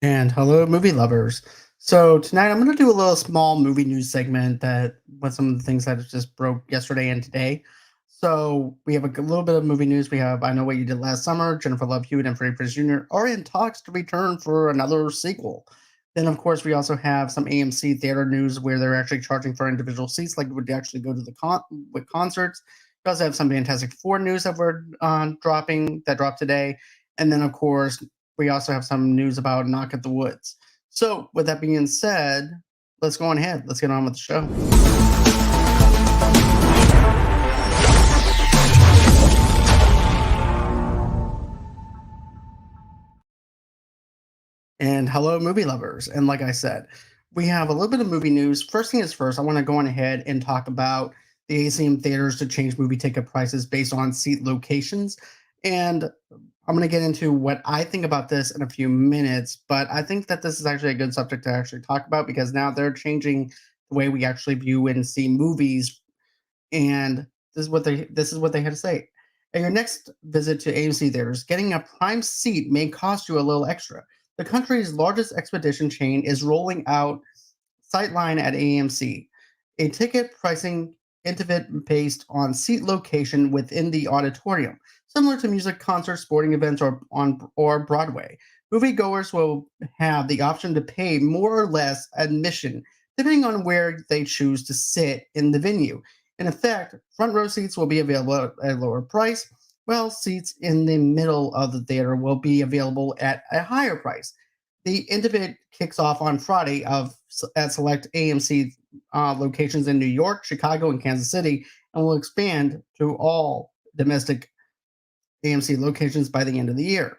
And hello, movie lovers. So tonight I'm going to do a little small movie news segment that with some of the things that just broke yesterday and today. So we have a little bit of movie news. We have I Know What You Did Last Summer, Jennifer Love Hewitt and Freddie Prinze Jr. are in talks to return for another sequel. Then of course we also have some AMC theater news where they're actually charging for individual seats, like you would actually go to the with concerts. We also have some Fantastic Four news that we're dropped today, and then of course we also have some news about Knock at the Woods. So, with that being said, let's go on ahead. Let's get on with the show. And hello, movie lovers. And like I said, we have a little bit of movie news. First thing is first, I want to go on ahead and talk about the ACM theaters to change movie ticket prices based on seat locations. And I'm going to get into what I think about this in a few minutes, but I think that this is actually a good subject to actually talk about because now they're changing the way we actually view and see movies. And this is what they had to say. At your next visit to AMC theaters, getting a prime seat may cost you a little extra. The country's largest expedition chain is rolling out Sightline at AMC, a ticket pricing interval based on seat location within the auditorium, similar to music concerts, sporting events, or Broadway. Moviegoers will have the option to pay more or less admission, depending on where they choose to sit in the venue. In effect, front row seats will be available at a lower price, while seats in the middle of the theater will be available at a higher price. The event kicks off on Friday at select AMC locations in New York, Chicago, and Kansas City, and will expand to all domestic AMC locations by the end of the year.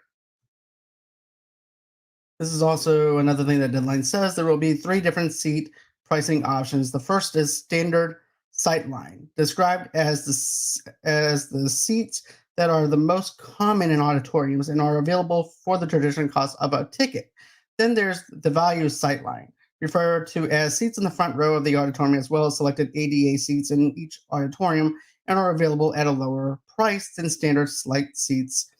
This is also another thing that Deadline says. There will be three different seat pricing options. The first is standard sightline, described as the seats that are the most common in auditoriums and are available for the traditional cost of a ticket. Then there's the value sightline, referred to as seats in the front row of the auditorium as well as selected ADA seats in each auditorium and are available at a lower price than standard select seats.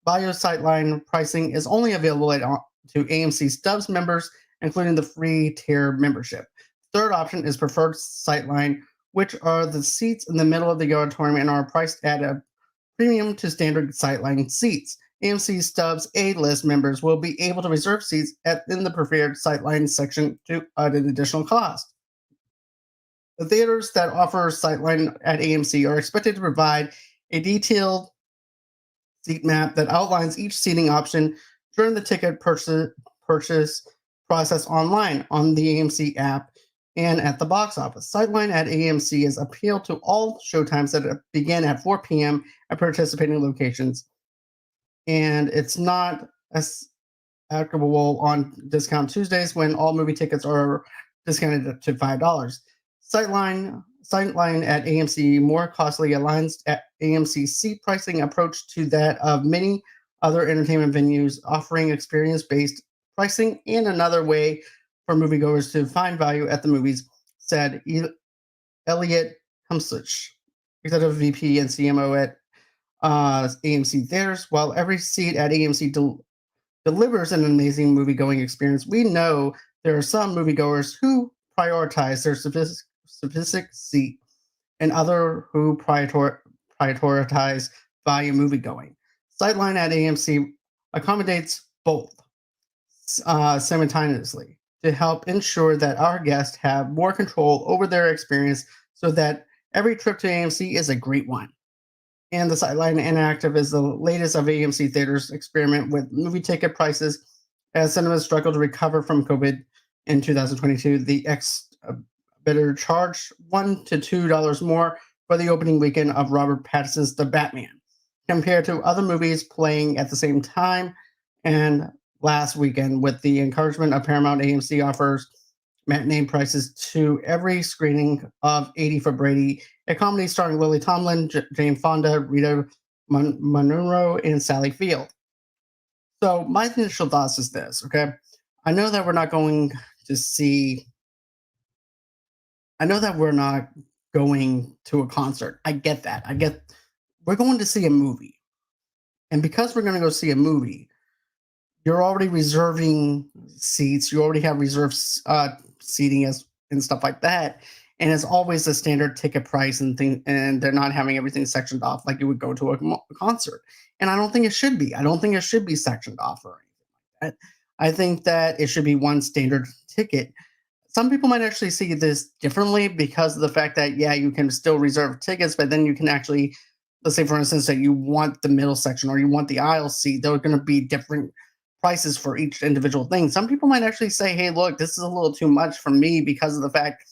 Value sightline pricing is only available to AMC Stubs members, including the free tier membership. Third option is preferred sightline, which are the seats in the middle of the auditorium and are priced at a premium to standard sightline seats. AMC Stubs A-list members will be able to reserve seats in the preferred sightline section at an additional cost. The theaters that offer sightline at AMC are expected to provide a detailed seat map that outlines each seating option during the ticket purchase process online on the AMC app and at the box office. Sightline at AMC is appealed to all showtimes that begin at 4 p.m. at participating locations, and it's not as applicable on discount Tuesdays when all movie tickets are discounted to $5. Sightline at AMC more costly aligns at AMC's seat pricing approach to that of many other entertainment venues, offering experience-based pricing and another way for moviegoers to find value at the movies, said Elliot Humsich, executive VP and CMO at AMC Theaters. While every seat at AMC delivers an amazing movie-going experience, we know there are some moviegoers who prioritize their specific seat and other who prioritize value moviegoing. Sightline at AMC accommodates both simultaneously to help ensure that our guests have more control over their experience so that every trip to AMC is a great one. And the Sightline Interactive is the latest of AMC Theaters' experiment with movie ticket prices as cinemas struggle to recover from COVID in 2022. The bidder charged $1 to $2 more for the opening weekend of Robert Pattinson's The Batman, compared to other movies playing at the same time. And last weekend, with the encouragement of Paramount, AMC offers matinee prices to every screening of 80 for Brady, a comedy starring Lily Tomlin, Jane Fonda, Rita Monroe, and Sally Field. So my initial thoughts is this, okay? I know that we're not going to a concert. I get that. We're going to see a movie. And because we're going to go see a movie, you're already reserving seats. You already have reserved seating as and stuff like that. And it's always a standard ticket price and thing, and they're not having everything sectioned off like you would go to a concert. And I don't think it should be. I don't think it should be sectioned off or anything like that. I think that it should be one standard ticket. Some people might actually see this differently because of the fact that yeah, you can still reserve tickets, but then you can actually, let's say for instance that you want the middle section or you want the aisle seat, there are going to be different prices for each individual thing. Some people might actually say, hey, look, this is a little too much for me because of the fact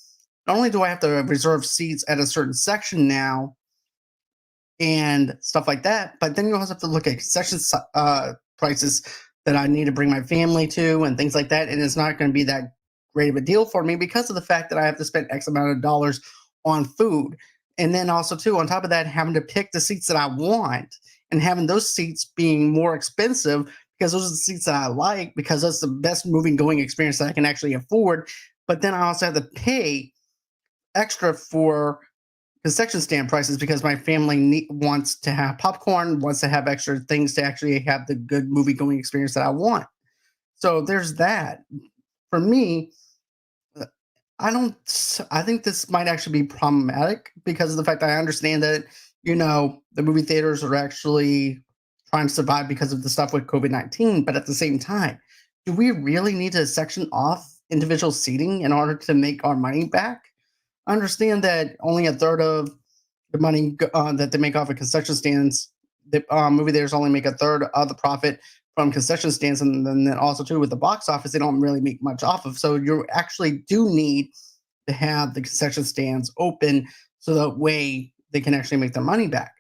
not only do I have to reserve seats at a certain section now and stuff like that, but then you also have to look at concession prices that I need to bring my family to and things like that. And it's not going to be that great of a deal for me because of the fact that I have to spend X amount of dollars on food. And then also, too, on top of that, having to pick the seats that I want and having those seats being more expensive because those are the seats that I like because that's the best moving going experience that I can actually afford. But then I also have to pay extra for concession stand prices because my family wants to have popcorn, wants to have extra things to actually have the good movie going experience that I want. So there's that. For me, I don't. I think this might actually be problematic because of the fact that I understand that the movie theaters are actually trying to survive because of the stuff with COVID-19. But at the same time, do we really need to section off individual seating in order to make our money back? I understand that only a third of the money that they make off of concession stands, the movie theaters only make a third of the profit from concession stands, and then also too with the box office, they don't really make much off of. So you actually do need to have the concession stands open so that way they can actually make their money back.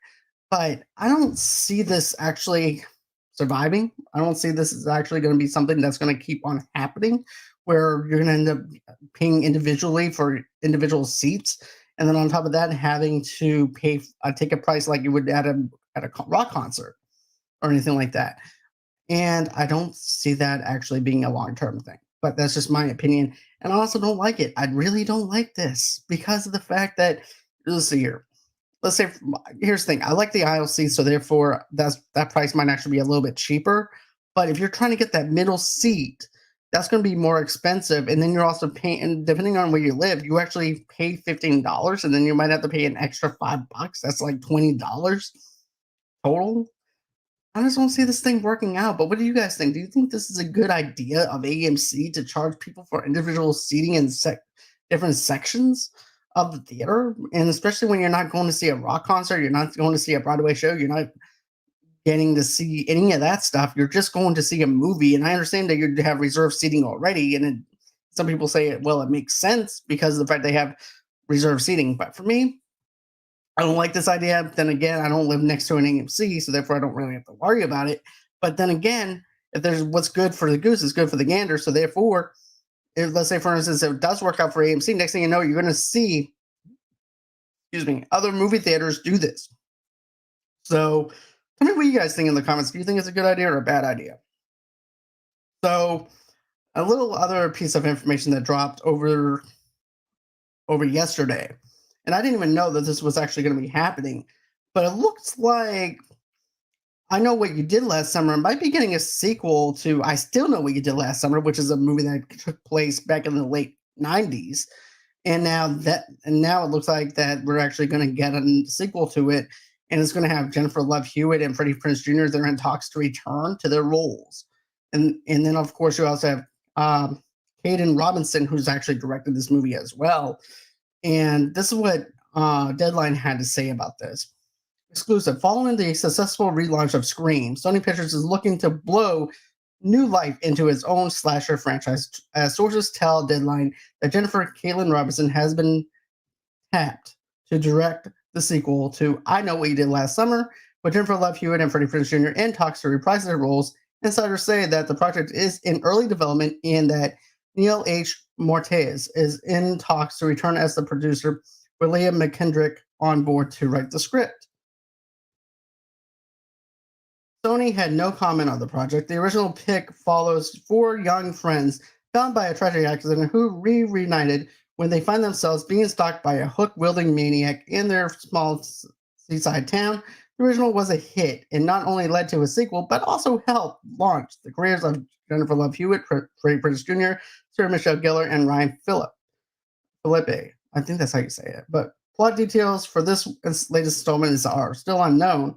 But I don't see this actually surviving. I don't see this is actually going to be something that's going to keep on happening where you're going to end up paying individually for individual seats. And then on top of that, having to pay a ticket price like you would at a rock concert or anything like that. And I don't see that actually being a long-term thing. But that's just my opinion. And I also don't like it. I really don't like this because of the fact that, let's see here. Let's say, here's the thing. I like the aisle seat, so therefore that price might actually be a little bit cheaper. But if you're trying to get that middle seat, that's going to be more expensive. And then you're also paying, and depending on where you live, you actually pay $15, and then you might have to pay an extra $5. That's like $20 total. I just don't see this thing working out. But what do you guys think? Do you think this is a good idea of AMC to charge people for individual seating in different sections of the theater? And especially when you're not going to see a rock concert, you're not going to see a Broadway show, you're not getting to see any of that stuff. You're just going to see a movie. And I understand that you have reserved seating already. And some people say, well, it makes sense because of the fact they have reserved seating. But for me, I don't like this idea. Then again, I don't live next to an AMC, so therefore I don't really have to worry about it. But then again, if there's what's good for the goose is good for the gander. So therefore, if, let's say for instance, if it does work out for AMC, next thing you know, you're going to see, other movie theaters do this. So tell me what you guys think in the comments. Do you think it's a good idea or a bad idea? So a little other piece of information that dropped over yesterday. And I didn't even know that this was actually going to be happening. But it looks like I Know What You Did Last Summer might be getting a sequel to I Still Know What You Did Last Summer, which is a movie that took place back in the late 90s. And now it looks like that we're actually going to get a sequel to it. And it's going to have Jennifer Love Hewitt and Freddie Prinze Jr. They're in talks to return to their roles. And then, of course, you also have Kaytin Robinson, who's actually directed this movie as well. And this is what Deadline had to say about this. Exclusive. Following the successful relaunch of Scream, Sony Pictures is looking to blow new life into its own slasher franchise. As sources tell Deadline that Jennifer Kaytin Robinson has been tapped to direct the sequel to I Know What You Did Last Summer, with Jennifer Love Hewitt and Freddie Prinze Jr. in talks to reprise their roles. Insiders say that the project is in early development and that Neil H. Mortez is in talks to return as the producer, with Leah McKendrick on board to write the script. Sony had no comment on the project. The original pick follows four young friends found by a tragic accident who reunited when they find themselves being stalked by a hook-wielding maniac in their small seaside town. The original was a hit and not only led to a sequel, but also helped launch the careers of Jennifer Love Hewitt, Freddie Prinze Jr., Sarah Michelle Gellar, and Ryan Phillippe. I think that's how you say it. But plot details for this latest installment are still unknown.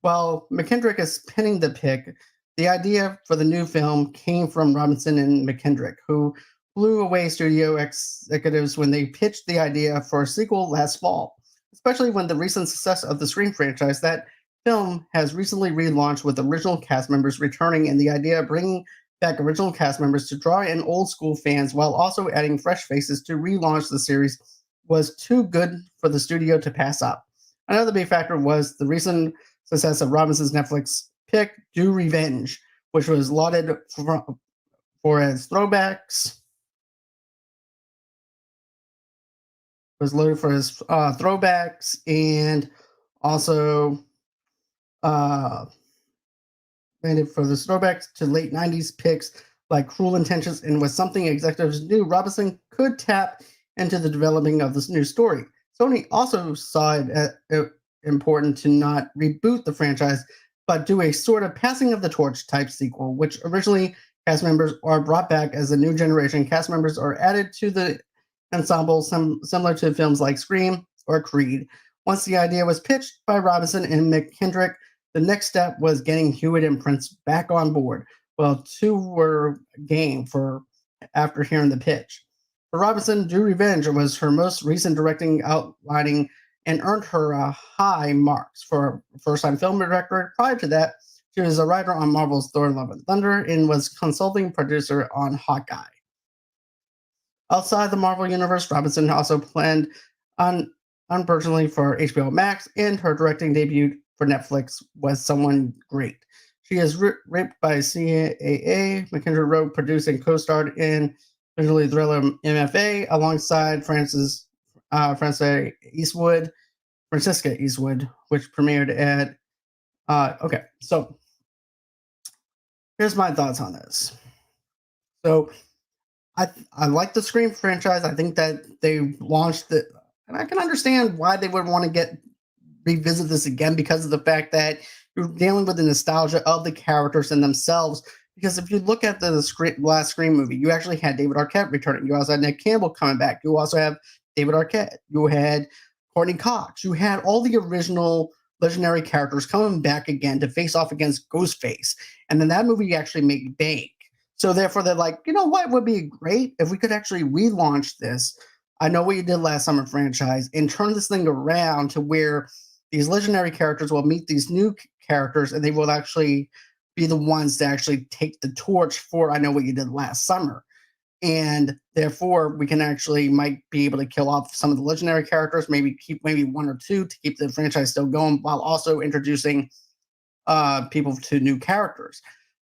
While McKendrick is pinning the pick, the idea for the new film came from Robinson and McKendrick, who blew away studio executives when they pitched the idea for a sequel last fall, especially when the recent success of the Scream franchise. That film has recently relaunched with original cast members returning, and the idea of bringing back original cast members to draw in old school fans while also adding fresh faces to relaunch the series was too good for the studio to pass up. Another big factor was the recent success of Robinson's Netflix pick, Do Revenge, which was lauded for its throwbacks. Was loaded for his throwbacks and also landed for the throwbacks to late 90s picks like Cruel Intentions, and was something executives knew Robinson could tap into the developing of this new story. Sony also saw it important to not reboot the franchise, but do a sort of passing of the torch type sequel, which originally cast members are brought back as a new generation. Cast members are added to the ensemble, similar to films like Scream or Creed. Once the idea was pitched by Robinson and McKendrick, the next step was getting Hewitt and Prinze back on board. Well, two were game for after hearing the pitch. For Robinson, Do Revenge was her most recent directing outlining and earned her high marks for a first-time film director. Prior to that, she was a writer on Marvel's Thor: Love and Thunder and was consulting producer on Hawkeye. Outside the Marvel Universe, Robinson also planned on unfortunately for HBO Max, and her directing debut for Netflix was Someone Great. She is raped by CAA. McKendrick wrote, produced, and co-starred in visually thriller MFA alongside Francisca Eastwood, which premiered at. Okay, so here's my thoughts on this. So I like the Scream franchise. I think that they launched it, and I can understand why they would want to revisit this again because of the fact that you're dealing with the nostalgia of the characters and themselves. Because if you look at the last Scream movie, you actually had David Arquette returning. You also had Nick Campbell coming back. You also have David Arquette. You had Courtney Cox. You had all the original legendary characters coming back again to face off against Ghostface. And then that movie actually made bank. So therefore, they're like, you know what would be great if we could actually relaunch this. I know what you did last summer franchise and turn this thing around to where these legendary characters will meet these new characters and they will actually be the ones to actually take the torch for I Know What You Did Last Summer. And therefore, we can actually might be able to kill off some of the legendary characters, maybe keep maybe one or two to keep the franchise still going while also introducing people to new characters.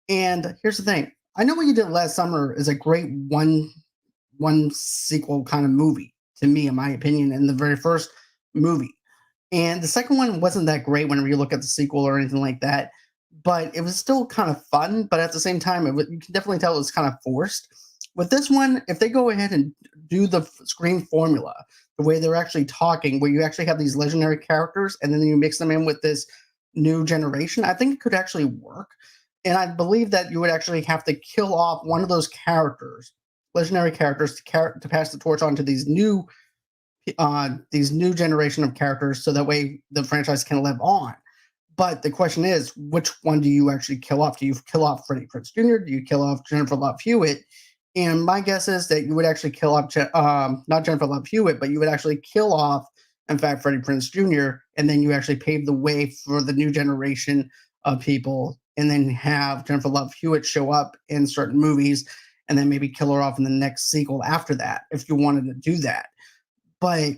And here's the thing. I Know What You Did Last Summer is a great one sequel kind of movie to me, in my opinion, in the very first movie. And the second one wasn't that great whenever you look at the sequel or anything like that, but it was still kind of fun. But at the same time, you can definitely tell it was kind of forced. With this one, if they go ahead and do the Scream formula, the way they're actually talking, where you actually have these legendary characters and then you mix them in with this new generation, I think it could actually work. And I believe that you would actually have to kill off one of those characters, legendary characters, to pass the torch on to these new generation of characters, so that way the franchise can live on. But the question is, which one do you actually kill off? Do you kill off Freddie Prinze Jr.? Do you kill off Jennifer Love Hewitt? And my guess is that you would actually kill off not Jennifer Love Hewitt, but you would actually kill off, in fact, Freddie Prinze Jr. And then you actually pave the way for the new generation of people, and then have Jennifer Love Hewitt show up in certain movies, and then maybe kill her off in the next sequel after that, if you wanted to do that. But,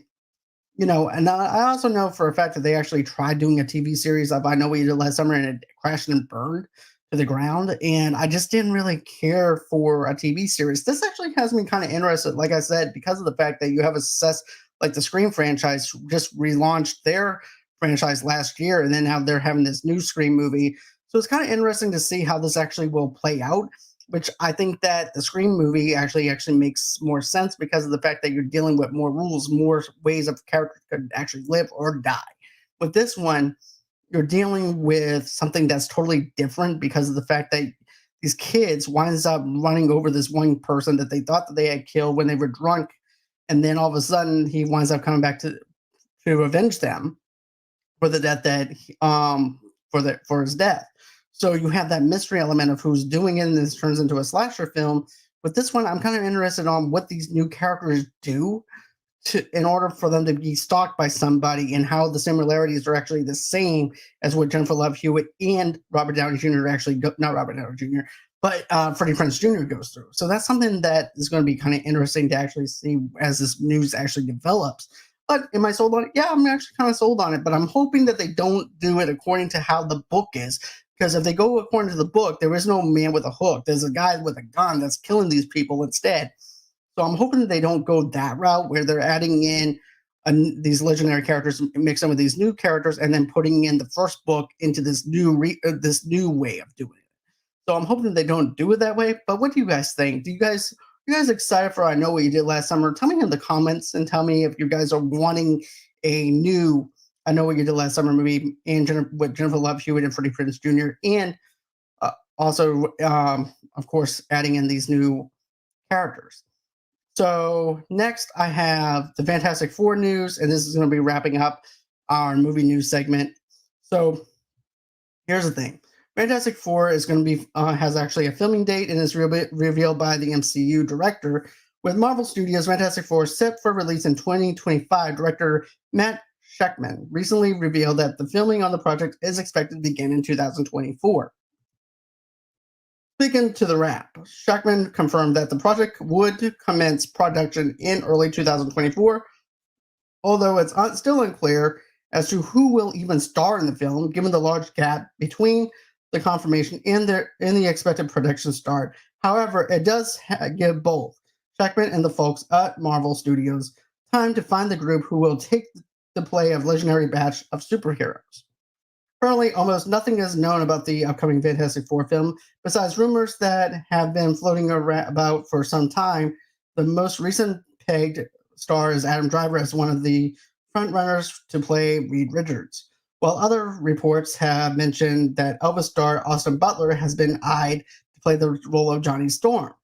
you know, and I also know for a fact that they actually tried doing a TV series of I Know What You Did Last Summer, and it crashed and burned to the ground. And I just didn't really care for a TV series. This actually has me kind of interested, like I said, because of the fact that you have a success like the Scream franchise just relaunched their franchise last year, and then now they're having this new Scream movie. So it's kind of interesting to see how this actually will play out, which I think that the Scream movie actually makes more sense because of the fact that you're dealing with more rules, more ways of the character could actually live or die. With this one, you're dealing with something that's totally different because of the fact that these kids winds up running over this one person that they thought that they had killed when they were drunk, and then all of a sudden he winds up coming back to avenge them for the death that for his death. So you have that mystery element of who's doing it, and this turns into a slasher film. With this one, I'm kind of interested on what these new characters do in order for them to be stalked by somebody, and how the similarities are actually the same as what Jennifer Love Hewitt and Robert Downey Jr. actually not Robert Downey Jr. but Freddie Prinze Jr. goes through. So that's something that is going to be kind of interesting to actually see as this news actually develops. But am I sold on it? Yeah, I'm actually kind of sold on it, but I'm hoping that they don't do it according to how the book is. Because if they go according to the book, there is no man with a hook. There's a guy with a gun that's killing these people instead. So I'm hoping that they don't go that route where they're adding in these legendary characters, mix them with these new characters, and then putting in the first book into this new way of doing it. So I'm hoping that they don't do it that way. But what do you guys think? You guys excited for I Know What You Did Last Summer? Tell me in the comments, and tell me if you guys are wanting a new I Know What You Did Last Summer movie with Jennifer Love Hewitt and Freddie Prinze Jr. And also, of course, adding in these new characters. So next I have the Fantastic Four news, and this is going to be wrapping up our movie news segment. So here's the thing. Fantastic Four is going to be has actually a filming date and is revealed by the MCU director. With Marvel Studios, Fantastic Four set for release in 2025, director Matt Shakman recently revealed that the filming on the project is expected to begin in 2024. Speaking to the wrap, Shakman confirmed that the project would commence production in early 2024, although it's still unclear as to who will even star in the film, given the large gap between the confirmation and the expected production start. However, it does give both Shakman and the folks at Marvel Studios time to find the group who will take the play of legendary batch of superheroes. Currently, almost nothing is known about the upcoming Fantastic Four film, besides rumors that have been floating about for some time. The most recent pegged star is Adam Driver as one of the frontrunners to play Reed Richards, while other reports have mentioned that Elvis star Austin Butler has been eyed to play the role of Johnny Storm,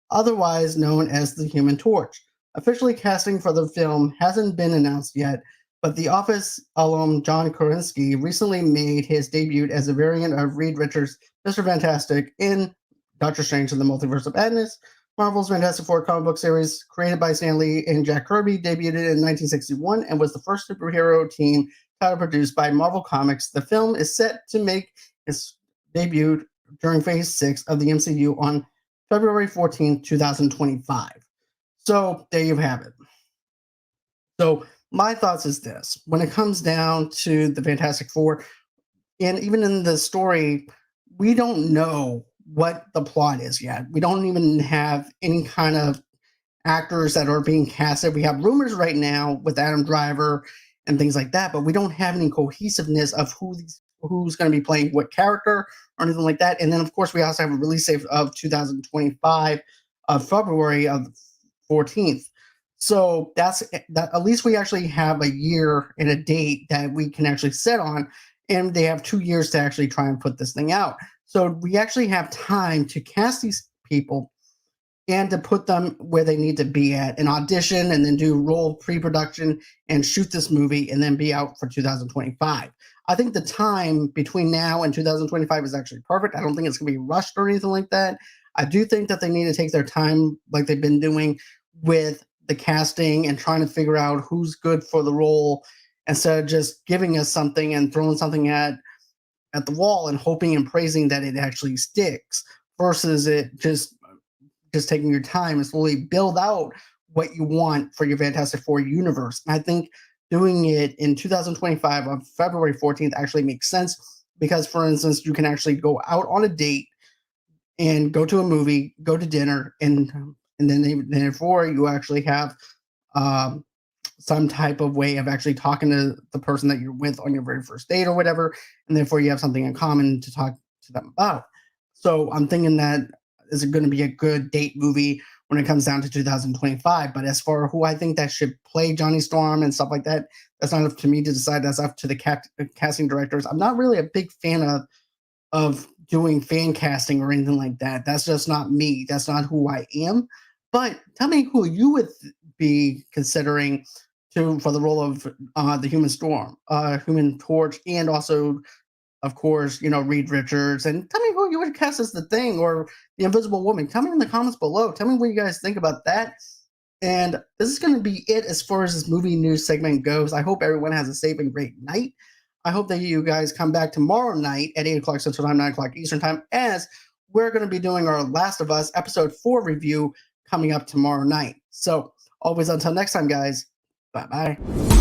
otherwise known as the Human Torch. Officially casting for the film hasn't been announced yet, but The Office alum John Krasinski recently made his debut as a variant of Reed Richards' Mr. Fantastic in Doctor Strange in the Multiverse of Madness. Marvel's Fantastic Four comic book series, created by Stan Lee and Jack Kirby, debuted in 1961 and was the first superhero team title produced by Marvel Comics. The film is set to make its debut during Phase 6 of the MCU on February 14, 2025. So there you have it. So my thoughts is this. When it comes down to the Fantastic Four, and even in the story, we don't know what the plot is yet. We don't even have any kind of actors that are being casted. We have rumors right now with Adam Driver and things like that, but we don't have any cohesiveness of who's going to be playing what character or anything like that. And then, of course, we also have a release date of 2025 of February of 14th. So that's that. At least we actually have a year and a date that we can actually set on, and they have 2 years to actually try and put this thing out. So we actually have time to cast these people and to put them where they need to be at, and audition, and then do role pre-production and shoot this movie, and then be out for 2025. I think the time between now and 2025 is actually perfect. I don't think it's going to be rushed or anything like that. I do think that they need to take their time like they've been doing with the casting and trying to figure out who's good for the role, instead of just giving us something and throwing something at the wall and hoping and praising that it actually sticks, versus it just taking your time and slowly build out what you want for your Fantastic Four universe. And I think doing it in 2025 on February 14th actually makes sense, because, for instance, you can actually go out on a date and go to a movie, go to dinner, and then therefore you actually have some type of way of actually talking to the person that you're with on your very first date or whatever, and therefore you have something in common to talk to them about. So I'm thinking that is going to be a good date movie when it comes down to 2025. But as for who I think that should play Johnny Storm and stuff like that, that's not up to me to decide. That's up to the casting directors. I'm not really a big fan of doing fan casting or anything like that. That's just not me. That's not who I am. But tell me who you would be considering for the role of the Human Torch, and also, of course, Reed Richards. And tell me who you would cast as the Thing or the Invisible Woman. Tell me in the comments below. Tell me what you guys think about that. And this is going to be it as far as this movie news segment goes. I hope everyone has a safe and great night. I hope that you guys come back tomorrow night at 8 o'clock Central Time, 9 o'clock Eastern Time, as we're going to be doing our Last of Us Episode 4 review coming up tomorrow night. So, always until next time, guys, bye-bye.